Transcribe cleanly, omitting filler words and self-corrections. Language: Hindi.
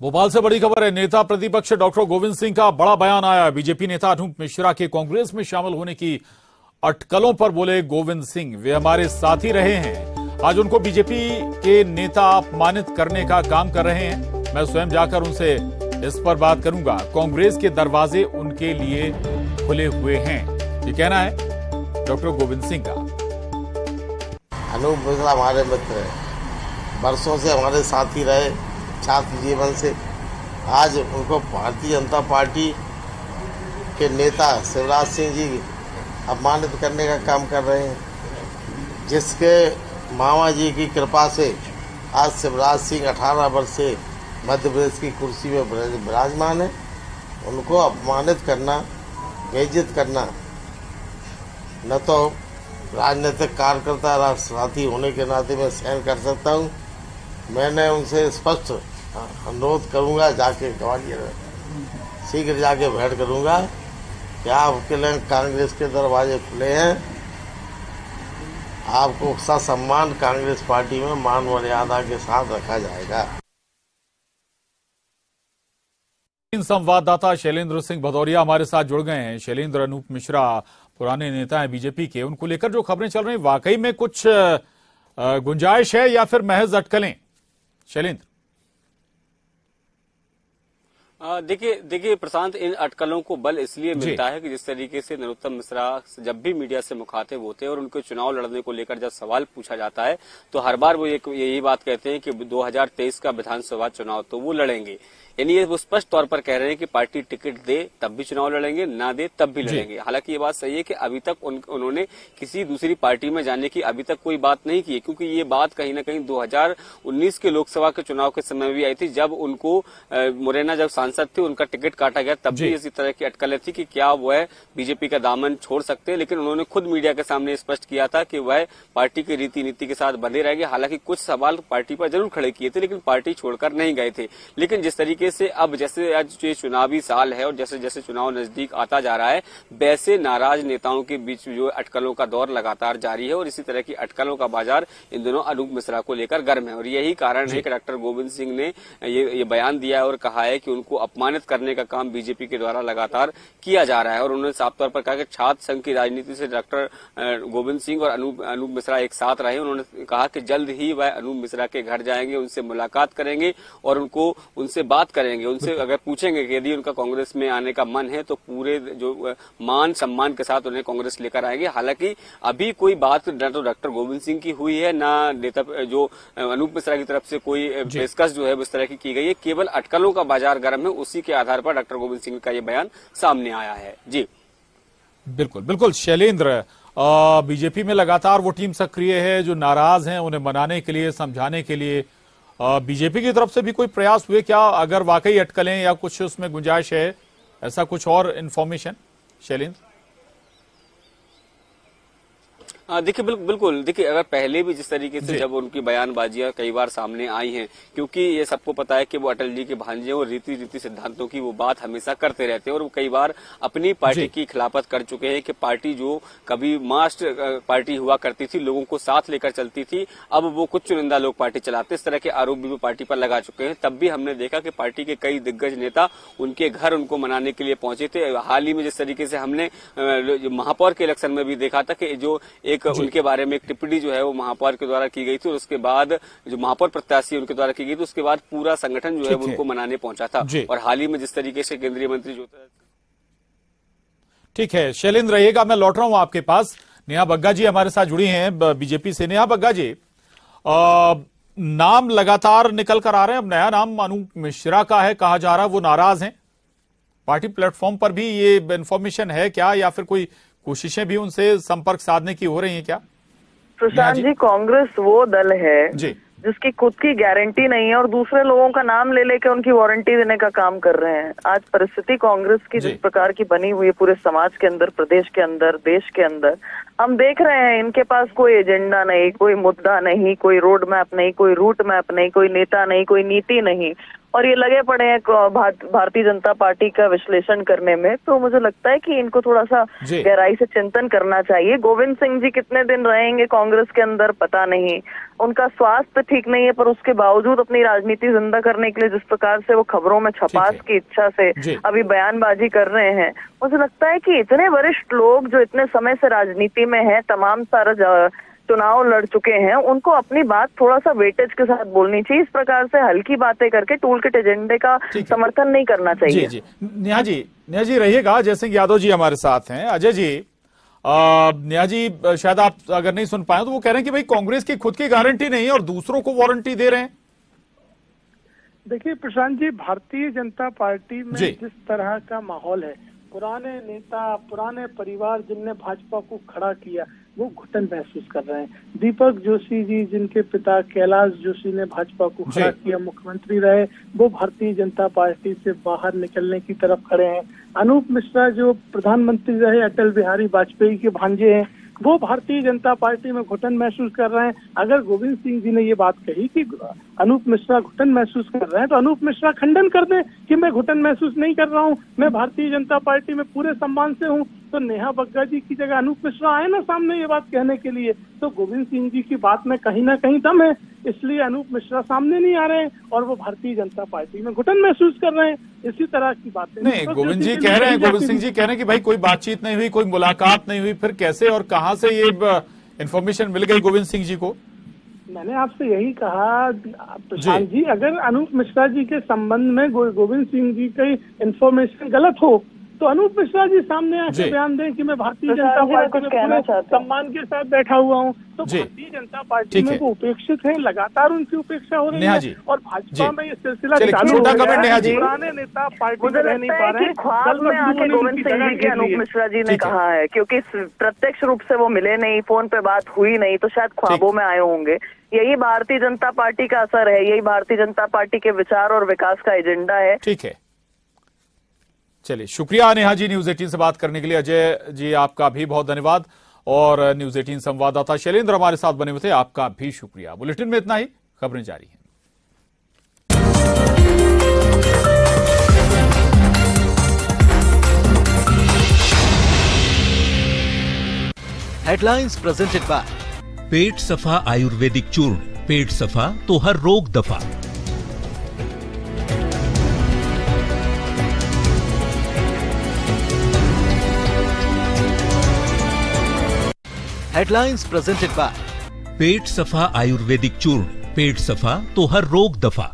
भोपाल से बड़ी खबर है। नेता प्रतिपक्ष डॉक्टर गोविंद सिंह का बड़ा बयान आया। बीजेपी नेता अनूप मिश्रा के कांग्रेस में शामिल होने की अटकलों पर बोले गोविंद सिंह, वे हमारे साथी रहे हैं। आज उनको बीजेपी के नेता अपमानित करने का काम कर रहे हैं। मैं स्वयं जाकर उनसे इस पर बात करूंगा। कांग्रेस के दरवाजे उनके लिए खुले हुए हैं, ये कहना है डॉक्टर गोविंद सिंह का। अनूप मिश्रा हमारे मित्र है, बरसों से हमारे साथी रहे छात्र जीवन से। आज उनको भारतीय जनता पार्टी के नेता शिवराज सिंह जी अपमानित करने का काम कर रहे हैं, जिसके मामा जी की कृपा से आज शिवराज सिंह 18 वर्ष से मध्य प्रदेश की कुर्सी में विराजमान है। उनको अपमानित करना, बेइज्जत करना न तो राजनीतिक कार्यकर्ता साथी होने के नाते मैं सहन कर सकता हूं। मैंने उनसे स्पष्ट अनुरोध करूंगा, जाके ग्वालियर शीघ्र जाके भेंट करूंगा कि आपके लिए कांग्रेस के दरवाजे खुले हैं। आपको ससम्मान कांग्रेस पार्टी में मान मर्यादा के साथ रखा जाएगा। संवाददाता शैलेंद्र सिंह भदौरिया हमारे साथ जुड़ गए हैं। शैलेंद्र, अनूप मिश्रा पुराने नेता हैं बीजेपी के, उनको लेकर जो खबरें चल रही हैं वाकई में कुछ गुंजाइश है या फिर महज अटकलें? शैलेंद्र, देखिए प्रशांत, इन अटकलों को बल इसलिए मिलता है कि जिस तरीके से नरोत्तम मिश्रा जब भी मीडिया से मुखातिब होते हैं और उनको चुनाव लड़ने को लेकर जब सवाल पूछा जाता है तो हर बार वो यही बात कहते हैं कि 2023 का विधानसभा चुनाव तो वो लड़ेंगे। यानी ये वो स्पष्ट तौर पर कह रहे हैं कि पार्टी टिकट दे तब भी चुनाव लड़ेंगे, ना दे तब भी लड़ेंगे। हालांकि ये बात सही है कि अभी तक उन्होंने किसी दूसरी पार्टी में जाने की अभी तक कोई बात नहीं की है, क्योंकि ये बात कहीं ना कहीं 2019 के लोकसभा के चुनाव के समय भी आई थी, जब उनको मुरैना जब सांसद थे उनका टिकट काटा गया, तब भी इसी तरह की अटकलें थी कि क्या वह बीजेपी का दामन छोड़ सकते हैं। लेकिन उन्होंने खुद मीडिया के सामने स्पष्ट किया था कि वह पार्टी की रीति नीति के साथ बंधे रहेंगे। हालांकि कुछ सवाल पार्टी पर जरूर खड़े किए थे, लेकिन पार्टी छोड़कर नहीं गए थे। लेकिन जिस तरीके से अब जैसे आज ये चुनावी साल है और जैसे जैसे चुनाव नजदीक आता जा रहा है, वैसे नाराज नेताओं के बीच जो अटकलों का दौर लगातार जारी है और इसी तरह की अटकलों का बाजार इन दिनों अनूप मिश्रा को लेकर गर्म है। और यही कारण है कि डॉक्टर गोविंद सिंह ने ये बयान दिया है और कहा है कि उनको अपमानित करने का काम बीजेपी के द्वारा लगातार किया जा रहा है। और उन्होंने साफ तौर पर कहा कि छात्र संघ की राजनीति से डॉक्टर गोविंद सिंह और अनूप मिश्रा एक साथ रहे। उन्होंने कहा कि जल्द ही वह अनूप मिश्रा के घर जाएंगे, उनसे मुलाकात करेंगे और उनसे बात करेंगे। उनसे अगर पूछेंगे कि यदि उनका कांग्रेस में आने का मन है तो पूरे जो मान सम्मान के साथ उन्हें कांग्रेस लेकर आएंगे। हालांकि अभी कोई बात न तो डॉक्टर गोविंद सिंह की हुई है, ना नेता जो अनूप मिश्रा की तरफ से कोई पेशकश जो है उस तरह की गई है। केवल अटकलों का बाजार गर्म है, उसी के आधार पर डॉक्टर गोविंद सिंह का ये बयान सामने आया है। जी बिल्कुल बिल्कुल शैलेंद्र, बीजेपी में लगातार वो टीम सक्रिय है जो नाराज हैं, उन्हें मनाने के लिए, समझाने के लिए बीजेपी की तरफ से भी कोई प्रयास हुए क्या? अगर वाकई अटकलें या कुछ उसमें गुंजाइश है, ऐसा कुछ और इन्फॉर्मेशन शैलेंद्र? देखिए बिल्कुल देखिए, अगर पहले भी जिस तरीके से जब उनकी बयानबाजियां कई बार सामने आई हैं, क्योंकि ये सबको पता है कि वो अटल जी के भांजे और रीति सिद्धांतों की वो बात हमेशा करते रहते हैं और वो कई बार अपनी पार्टी की खिलाफत कर चुके हैं कि पार्टी जो कभी मास्ट पार्टी हुआ करती थी, लोगों को साथ लेकर चलती थी, अब वो कुछ चुनिंदा लोग पार्टी चलाते। इस तरह के आरोप भी वो पार्टी पर लगा चुके हैं। तब भी हमने देखा कि पार्टी के कई दिग्गज नेता उनके घर उनको मनाने के लिए पहुंचे थे। हाल ही में जिस तरीके से हमने महापौर के इलेक्शन में भी देखा था कि जो उनके बारे में एक टिप्पणी जो है वो महापौर के द्वारा की गई थी और उसके बाद जो महापौर प्रत्याशी उनके द्वारा की गई थी, उसके बाद पूरा संगठन जो है वो उनको मनाने पहुंचा था। और हाल ही में जिस तरीके से केंद्रीय मंत्री जो ठीक है शैलेंद्र, रहिएगा, मैं लौट रहा हूं आपके पास। नेहा बग्गा जी हमारे साथ जुड़ी हैं बीजेपी से। नेहा बग्गा जी, नाम लगातार निकल कर आ रहे हैं। अब नया नाम अनूप मिश्रा का है, कहा जा रहा है वो नाराज हैं। पार्टी प्लेटफॉर्म पर भी ये इन्फॉर्मेशन है क्या, या फिर कोई कोशिशें भी उनसे संपर्क साधने की हो रही हैं क्या? प्रशांत जी, कांग्रेस वो दल है जिसकी खुद की गारंटी नहीं है और दूसरे लोगों का नाम ले लेके उनकी वारंटी देने का काम कर रहे हैं। आज परिस्थिति कांग्रेस की जिस प्रकार की बनी हुई है पूरे समाज के अंदर, प्रदेश के अंदर, देश के अंदर, हम देख रहे हैं इनके पास कोई एजेंडा नहीं, कोई मुद्दा नहीं, कोई रोड मैप नहीं, कोई रूट मैप नहीं, कोई नेता नहीं, कोई नीति नहीं। और ये लगे पड़े हैं भारतीय जनता पार्टी का विश्लेषण करने में। तो मुझे लगता है कि इनको थोड़ा सा गहराई से चिंतन करना चाहिए। गोविंद सिंह जी कितने दिन रहेंगे कांग्रेस के अंदर पता नहीं, उनका स्वास्थ्य ठीक नहीं है, पर उसके बावजूद अपनी राजनीति जिंदा करने के लिए जिस प्रकार से वो खबरों में छपास की इच्छा से अभी बयानबाजी कर रहे हैं, मुझे लगता है कि इतने वरिष्ठ लोग जो इतने समय से राजनीति में हैं, तमाम सारा चुनाव लड़ चुके हैं, उनको अपनी बात थोड़ा सा वेटेज के साथ बोलनी चाहिए। इस प्रकार से हल्की बातें करके टूल किट एजेंडे का समर्थन नहीं करना चाहिए। जी नेहा जी रहिएगा। अजय सिंह यादव जी हमारे साथ हैं। अजय जी, नेहा जी शायद आप अगर नहीं सुन पाए तो वो कह रहे हैं कि भाई कांग्रेस की खुद की गारंटी नहीं है और दूसरों को वारंटी दे रहे हैं। देखिए प्रशांत जी, भारतीय जनता पार्टी में जिस तरह का माहौल है, पुराने नेता, पुराने परिवार जिनने भाजपा को खड़ा किया, वो घुटन महसूस कर रहे हैं। दीपक जोशी जी, जिनके पिता कैलाश जोशी ने भाजपा को खड़ा किया, मुख्यमंत्री रहे, वो भारतीय जनता पार्टी से बाहर निकलने की तरफ खड़े हैं। अनूप मिश्रा जो प्रधानमंत्री रहे, अटल बिहारी वाजपेयी के भांजे हैं, वो भारतीय जनता पार्टी में घुटन महसूस कर रहे हैं। अगर गोविंद सिंह जी ने ये बात कही कि अनूप मिश्रा घुटन महसूस कर रहे हैं, तो अनूप मिश्रा खंडन कर दें कि मैं घुटन महसूस नहीं कर रहा हूं, मैं भारतीय जनता पार्टी में पूरे सम्मान से हूं। तो नेहा बग्गा जी की जगह अनूप मिश्रा आए ना सामने ये बात कहने के लिए। तो गोविंद सिंह जी की बात में कहीं ना कहीं दम है, इसलिए अनूप मिश्रा सामने नहीं आ रहे हैं और वो भारतीय जनता पार्टी में घुटन महसूस कर रहे हैं। इसी तरह की बातें नहीं, गोविंद जी कह रहे हैं, गोविंद सिंह जी कह रहे हैं कि भाई कोई बातचीत नहीं हुई, कोई मुलाकात नहीं हुई, फिर कैसे और कहां से ये इन्फॉर्मेशन मिल गई गोविंद सिंह जी को? मैंने आपसे यही कहा प्रशांत जी, अगर अनूप मिश्रा जी के संबंध में गोविंद सिंह जी की इन्फॉर्मेशन गलत हो तो अनूप मिश्रा जी सामने आके बयान दें कि मैं भारतीय जनता पार्टी में पूरे सम्मान के साथ बैठा हुआ हूँ। तो भारतीय जनता पार्टी में वो उपेक्षित है, लगातार उनकी उपेक्षा हो रही है और भाजपा में ये सिलसिला चालू हो गया है। पुराने नेता पार्टी में रह नहीं पा रहे हैं। ख्वाब में आके गोविंद सिंह जी के अनूप मिश्रा जी ने कहा है, क्योंकि प्रत्यक्ष रूप से वो मिले नहीं, फोन पे बात हुई नहीं, तो शायद ख्वाबों में आए होंगे। यही भारतीय जनता पार्टी का असर है, यही भारतीय जनता पार्टी के विचार और विकास का एजेंडा है। ठीक है, चलिए शुक्रिया नेहा जी न्यूज 18 से बात करने के लिए। अजय जी आपका भी बहुत धन्यवाद और न्यूज 18 संवाददाता शैलेंद्र हमारे साथ बने हुए थे, आपका भी शुक्रिया। बुलेटिन में इतना ही, खबरें जारी हैं। हेडलाइंस प्रेजेंटेड बाय पेट सफा आयुर्वेदिक चूर्ण, पेट सफा तो हर रोग दफा। हेडलाइंस प्रेजेंटेड बाय पेट सफा आयुर्वेदिक चूर्ण, पेट सफा तो हर रोग दफा।